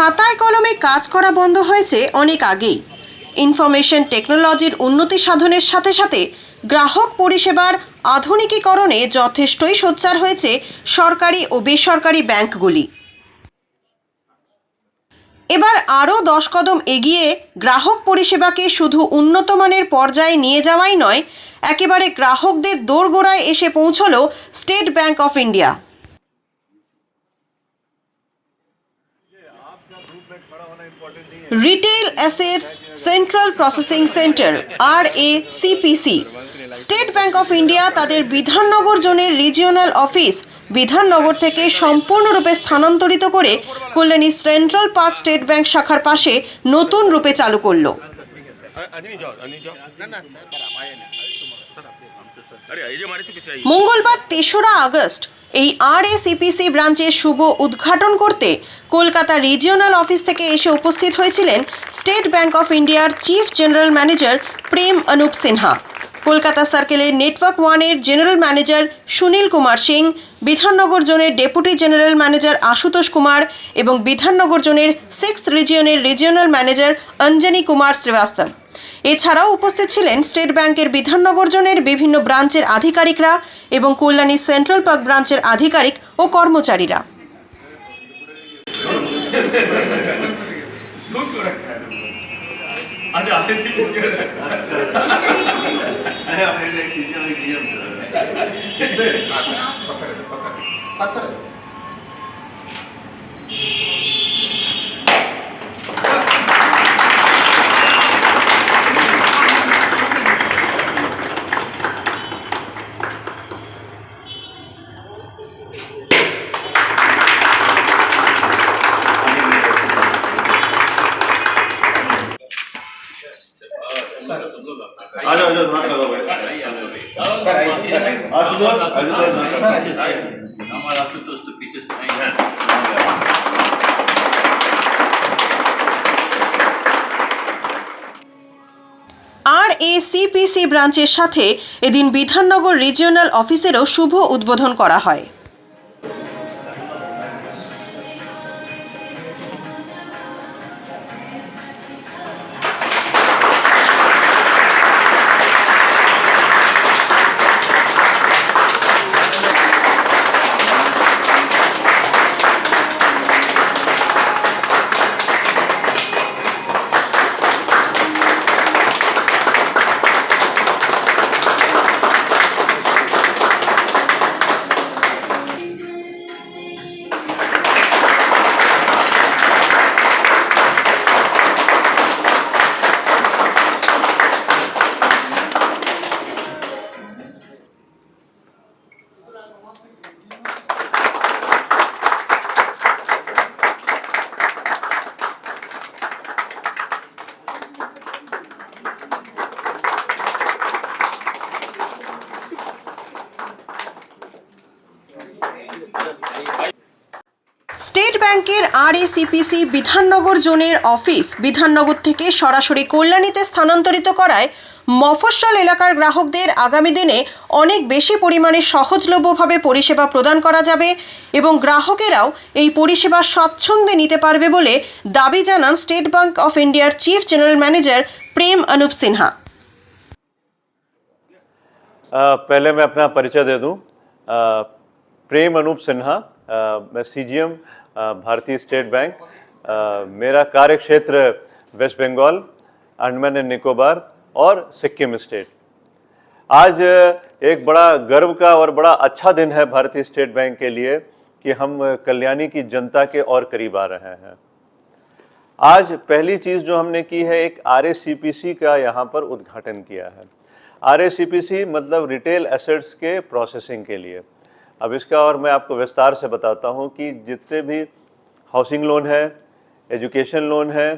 খাতায় কলমে কাজ করা বন্ধ হয়েছে অনেক আগেই। ইনফরমেশন টেকনোলজির উন্নতি সাধনের সাথে সাথে গ্রাহক পরিষেবার আধুনিকীকরণে যথেষ্টই সোচ্চার হয়েছে সরকারি ও বেসরকারি ব্যাংকগুলি। এবার আরও 10 কদম এগিয়ে গ্রাহক পরিষেবাকে শুধু উন্নত মানের পর্যায়ে নিয়ে যাওয়াই নয়, একেবারে গ্রাহকদের দোরগোড়ায় এসে পৌঁছল state bank of India. Retail assets central processing centre RACPC state bank of India তাদের বিধাননগর জোনের রিজিওনাল অফিস বিধাননগর থেকে সম্পূর্ণরূপে স্থানান্তরিত করে Kalyani central park state bank শাখার পাশে নতুন রূপে চালু করল। মঙ্গলবার 3রা আগস্ট এই RACPC ব্রাঞ্চের শুভ উদ্ঘাটন করতে কলকাতা রিজিওনাল অফিস থেকে এসে উপস্থিত হয়েছিলেন স্টেট ব্যাংক অফ ইন্ডিয়ার chief general manager Prem Anup Sinha, Kolkata সার্কেলের নেটওয়ার্ক 1-এর জেনারেল ম্যানেজার সুনীল কুমার সিং, বিধাননগর জোনের deputy general manager Ashutosh Kumar এবং বিধাননগর জোনের 6th রিজিয়নের রিজিওনাল ম্যানেজার অঞ্জনী কুমার শ্রীবাস্তব। এছাড়াও উপস্থিত ছিলেন স্টেট ব্যাংকের বিধাননগর জোনের বিভিন্ন ব্রাঞ্চের আধিকারিকরা এবং কল্যাণী সেন্ট্রাল পার্ক ব্রাঞ্চের আধিকারিক ও কর্মচারীরা। आशुतोष तो पीछे से नहीं है। RACPC ব্রাঞ্চের সাথে এদিন বিধাননগর রিজিওনাল অফিসেরও শুভ উদ্বোধন করা হয়। স্টেট ব্যাংকের RACPC বিধাননগর জোনের অফিস বিধাননগর থেকে সরাসরি কল্যাণীতে স্থানান্তরিত করায় মফস্বল এলাকার গ্রাহকদের আগামী দিনে অনেক বেশি পরিমাণে সহজলভ্যভাবে পরিষেবা প্রদান করা যাবে এবং গ্রাহকেরাও এই পরিষেবা স্বচ্ছন্দে নিতে পারবে বলে দাবি জানান স্টেট ব্যাংক অফ ইন্ডিয়ার chief general manager Prem Anup Sinha. पहले मैं अपना परिचय दे दूं। प्रेम अनूप सिन्हा, मैं CGM भारतीय स्टेट बैंक। मेरा कार्य क्षेत्र वेस्ट बंगाल, अंडमान एंड निकोबार और सिक्किम स्टेट। आज एक बड़ा गर्व का और बड़ा अच्छा दिन है भारतीय स्टेट बैंक के लिए कि हम कल्याणी की जनता के और करीब आ रहे हैं। आज पहली चीज़ जो हमने की है, एक RACPC का यहाँ पर उद्घाटन किया है। RACPC मतलब रिटेल एसेट्स के प्रोसेसिंग के लिए। अब इसका और मैं आपको विस्तार से बताता हूँ कि जितने भी हाउसिंग लोन है, एजुकेशन लोन है,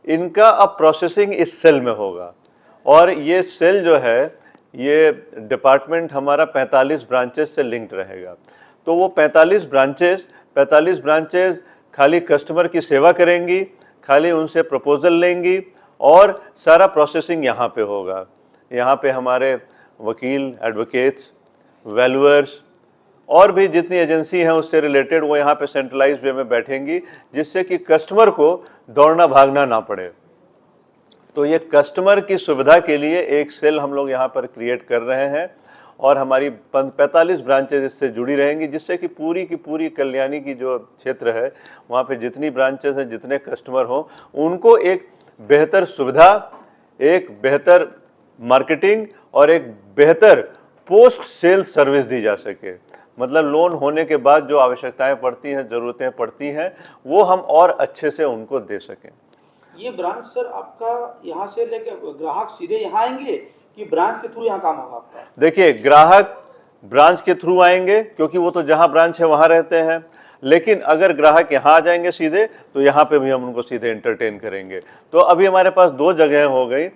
इनका अब प्रोसेसिंग इस सेल में होगा। और ये सेल जो है, ये डिपार्टमेंट हमारा 45 ब्रांचेस से लिंक्ड रहेगा। तो वो 45 ब्रांचेस खाली कस्टमर की सेवा करेंगी, खाली उनसे प्रपोजल लेंगी और सारा प्रोसेसिंग यहाँ पे होगा। यहाँ पे हमारे वकील, एडवोकेट्स, वैल्यूअर्स और भी जितनी एजेंसी हैं उससे रिलेटेड वो यहाँ पे सेंट्रलाइज वे में बैठेंगी, जिससे कि कस्टमर को दौड़ना भागना ना पड़े। तो ये कस्टमर की सुविधा के लिए एक सेल हम लोग यहाँ पर क्रिएट कर रहे हैं और हमारी 45 ब्रांचेज इससे जुड़ी रहेंगी, जिससे कि पूरी कल्याणी की जो क्षेत्र है वहाँ पे जितनी ब्रांचेज हैं, जितने कस्टमर हों, उनको एक बेहतर सुविधा, एक बेहतर मार्केटिंग और एक बेहतर पोस्ट सेल सर्विस दी जा सके। मतलब लोन होने के बाद जो आवश्यकताएं पड़ती हैं, ज़रूरतें पड़ती हैं, वो हम और अच्छे से उनको दे सकें। ये ब्रांच सर आपका यहाँ से लेके ग्राहक सीधे यहाँ आएंगे कि ब्रांच के थ्रू यहाँ काम होगा आपका? देखिए, ग्राहक ब्रांच के थ्रू आएंगे क्योंकि वो तो जहां ब्रांच है वहां रहते हैं, लेकिन अगर ग्राहक यहाँ आ जाएंगे सीधे तो यहाँ पे भी हम उनको सीधे एंटरटेन करेंगे। तो अभी हमारे पास 2 जगह हो गई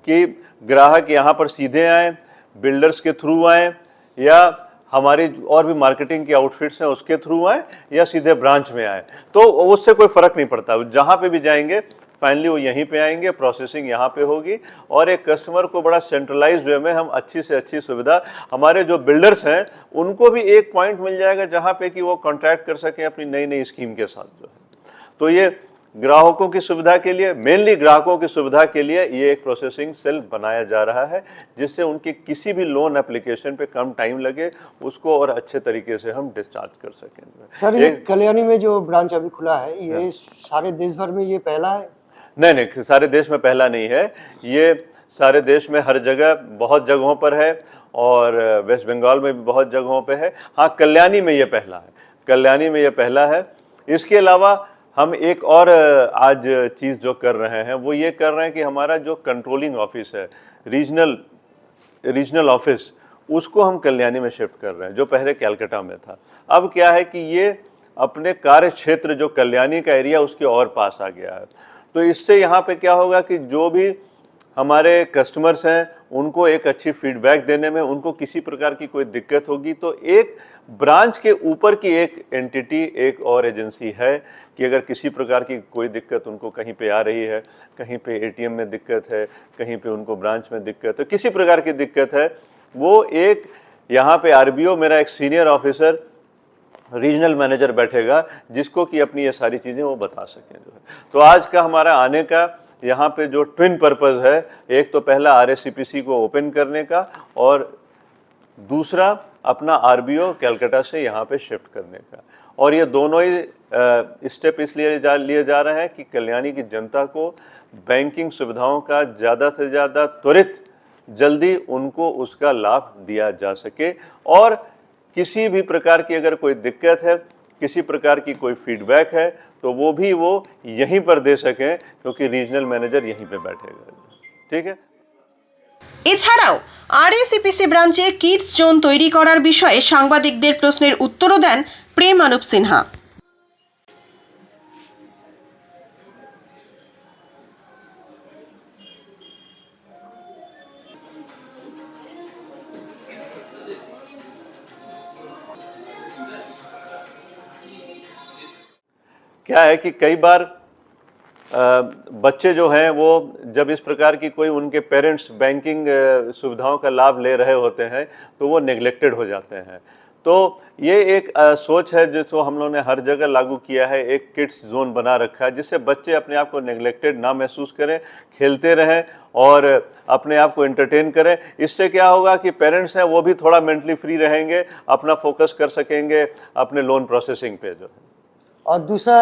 कि ग्राहक यहाँ पर सीधे आए, बिल्डर्स के थ्रू आए, या हमारी और भी मार्केटिंग की आउटफिट्स हैं उसके थ्रू आए, या सीधे ब्रांच में आए। तो उससे कोई फर्क नहीं पड़ता, जहाँ पे भी जाएंगे फाइनली वो यहीं पे आएंगे, प्रोसेसिंग यहाँ पे होगी और एक कस्टमर को बड़ा सेंट्रलाइज्ड वे में हम अच्छी से अच्छी सुविधा, हमारे जो बिल्डर्स हैं उनको भी एक पॉइंट मिल जाएगा जहाँ पे कि वो कॉन्ट्रैक्ट कर सकें अपनी नई स्कीम के साथ जो है। तो ये ग्राहकों की सुविधा के लिए, मेनली ग्राहकों की सुविधा के लिए ये एक प्रोसेसिंग सेल बनाया जा रहा है, जिससे उनकी किसी भी लोन एप्लीकेशन पे कम टाइम लगे, उसको और अच्छे तरीके से हम डिस्चार्ज कर सकें। सर, ये कल्याणी में जो ब्रांच अभी खुला है, ये सारे देश भर में ये पहला है? नहीं, सारे देश में पहला नहीं है, ये सारे देश में हर जगह बहुत जगहों पर है और वेस्ट बंगाल में भी बहुत जगहों पे है। हाँ, कल्याणी में ये पहला है, कल्याणी में ये पहला है। इसके अलावा हम एक और आज चीज़ जो कर रहे हैं वो ये कर रहे हैं कि हमारा जो कंट्रोलिंग ऑफिस है, रीजनल ऑफिस, उसको हम कल्याणी में शिफ्ट कर रहे हैं, जो पहले कैलकाटा में था। अब क्या है कि ये अपने कार्य क्षेत्र जो कल्याणी का एरिया उसके और पास आ गया है। तो इससे यहाँ पे क्या होगा कि जो भी हमारे कस्टमर्स हैं उनको एक अच्छी फीडबैक देने में उनको किसी प्रकार की कोई दिक्कत होगी तो एक ब्रांच के ऊपर की एक एंटिटी, एक और एजेंसी है कि अगर किसी प्रकार की कोई दिक्कत उनको कहीं पे आ रही है, कहीं पे एटीएम में दिक्कत है, कहीं पे उनको ब्रांच में दिक्कत है, किसी प्रकार की दिक्कत है, वो एक यहाँ पे आरबीओ, मेरा एक सीनियर ऑफिसर, रीजनल मैनेजर बैठेगा जिसको कि अपनी ये सारी चीज़ें वो बता सकें जो है। तो आज का हमारा आने का यहाँ पे जो ट्विन पर्पस है, एक तो पहला RACPC को ओपन करने का और दूसरा अपना आरबीओ कैलकाटा से यहाँ पे शिफ्ट करने का। और ये दोनों ही स्टेप इसलिए लिए जा रहे हैं कि कल्याणी की जनता को बैंकिंग सुविधाओं का ज़्यादा से ज़्यादा त्वरित, जल्दी उनको उसका लाभ दिया जा सके और किसी भी प्रकार की अगर कोई दिक्कत है, किसी प्रकार की कोई फीडबैक है तो वो भी वो यहीं पर दे सकें क्योंकि रीजनल मैनेजर यहीं पे बैठेगा। ठीक है। এছাড়াও RACPC ব্রাঞ্চে কিডস জোন তৈরি করার বিষয়ে সাংবাদিকদের প্রশ্নের উত্তরও দেন প্রেম অনুপ সিনহা। क्या है कि कई बार बच्चे जो हैं वो जब इस प्रकार की कोई उनके पेरेंट्स बैंकिंग सुविधाओं का लाभ ले रहे होते हैं तो वो नेग्लेक्टेड हो जाते हैं। तो ये एक सोच है जिसको हम लोगों ने हर जगह लागू किया है, एक किड्स जोन बना रखा है जिससे बच्चे अपने आप को नेग्लेक्टेड ना महसूस करें, खेलते रहें और अपने आप को एंटरटेन करें। इससे क्या होगा कि पेरेंट्स हैं वो भी थोड़ा मेंटली फ्री रहेंगे, अपना फोकस कर सकेंगे अपने लोन प्रोसेसिंग पे जो है। और दूसरा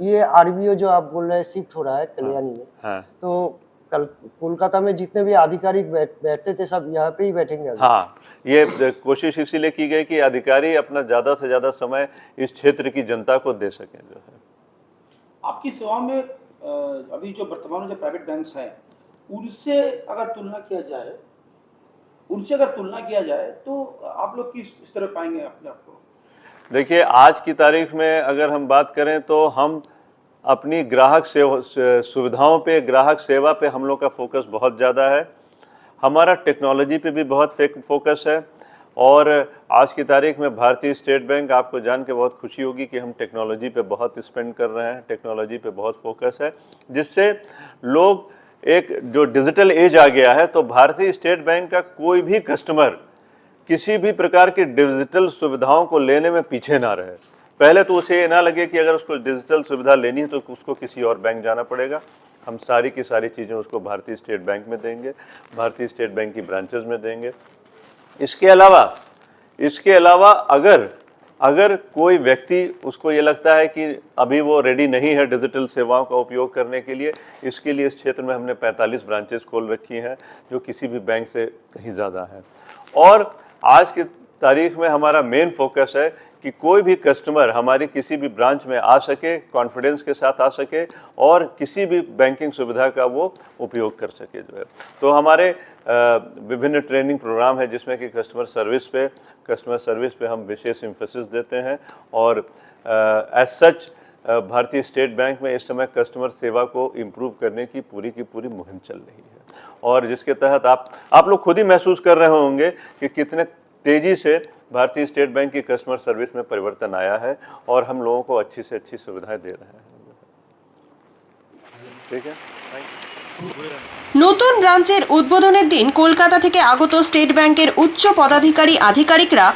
ये आरबीओ जो आप बोल रहे हैं शिफ्ट हो रहा है कल्याणी में, हाँ। तो कल कोलकाता में जितने भी अधिकारी बैठते थे सब यहाँ पे ही बैठेंगे अभी? हाँ, ये कोशिश इसीलिए की गई कि अधिकारी अपना ज़्यादा से ज़्यादा समय इस क्षेत्र की जनता को दे सकें जो है। आपकी सेवा में अभी जो वर्तमान में जो प्राइवेट बैंक्स हैं उनसे अगर तुलना किया जाए तो आप लोग किस तरह पाएंगे अपने आप को? देखिए, आज की तारीख में अगर हम बात करें तो हम अपनी ग्राहक सुविधाओं पे, ग्राहक सेवा पे हम लोग का फोकस बहुत ज़्यादा है। हमारा टेक्नोलॉजी पे भी बहुत फोकस है और आज की तारीख में भारतीय स्टेट बैंक, आपको जान के बहुत खुशी होगी कि हम टेक्नोलॉजी पे बहुत स्पेंड कर रहे हैं, टेक्नोलॉजी पे बहुत फोकस है, जिससे लोग, एक जो डिजिटल एज आ गया है तो भारतीय स्टेट बैंक का कोई भी कस्टमर किसी भी प्रकार की डिजिटल सुविधाओं को लेने में पीछे ना रहे। पहले तो उसे ये ना लगे कि अगर उसको डिजिटल सुविधा लेनी है तो उसको किसी और बैंक जाना पड़ेगा। हम सारी की सारी चीज़ें उसको भारतीय स्टेट बैंक में देंगे, भारतीय स्टेट बैंक की ब्रांचेस में देंगे। इसके अलावा अगर कोई व्यक्ति उसको ये लगता है कि अभी वो रेडी नहीं है डिजिटल सेवाओं का उपयोग करने के लिए, इसके लिए इस क्षेत्र में हमने 45 ब्रांचेस खोल रखी हैं, जो किसी भी बैंक से कहीं ज़्यादा हैं। और आज की तारीख में हमारा मेन फोकस है कि कोई भी कस्टमर हमारी किसी भी ब्रांच में आ सके, कॉन्फिडेंस के साथ आ सके और किसी भी बैंकिंग सुविधा का वो उपयोग कर सके जो है। तो हमारे विभिन्न ट्रेनिंग प्रोग्राम है जिसमें कि कस्टमर सर्विस पे हम विशेष एम्फेसिस देते हैं और एज सच भारतीय स्टेट बैंक में इस समय कस्टमर सेवा को इम्प्रूव करने की पूरी मुहिम चल रही है और जिसके तहत आप लोग खुद ही महसूस कर रहे होंगे कि कितने तेज़ी से भारतीय स्टेट बैंक की कस्टमर सर्विस में परिवर्तन आया है और हम लोगों को अच्छी से अच्छी सुविधाएं दे रहे हैं। ठीक है, নতুন ব্রাঞ্চের উদ্বোধনের দিন কলকাতা থেকে আগত স্টেট ব্যাংকের উচ্চ পদাধিকারী আধিকারিকরা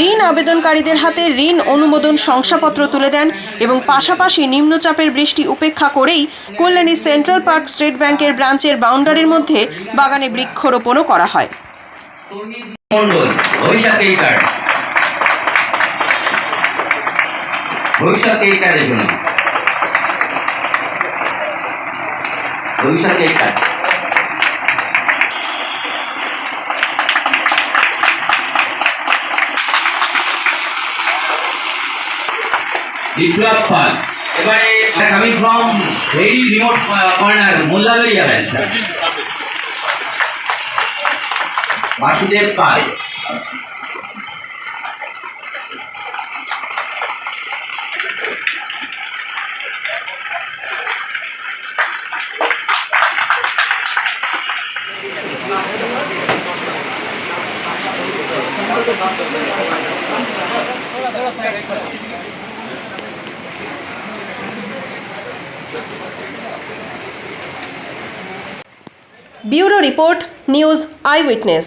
ঋণ আবেদনকারীদের হাতে ঋণ অনুমোদন শংসাপত্র তুলে দেন এবং পাশাপাশি নিম্নচাপের বৃষ্টি উপেক্ষা করেই কল্যাণী সেন্ট্রাল পার্ক স্টেট ব্যাংকের ব্রাঞ্চের বাউন্ডারির মধ্যে বাগানে বৃক্ষরোপণও করা হয়। বিপ্লব পাল এবারে coming from very remote corner Mollagaria branch Basudeb Pal bureau report, news eye witness.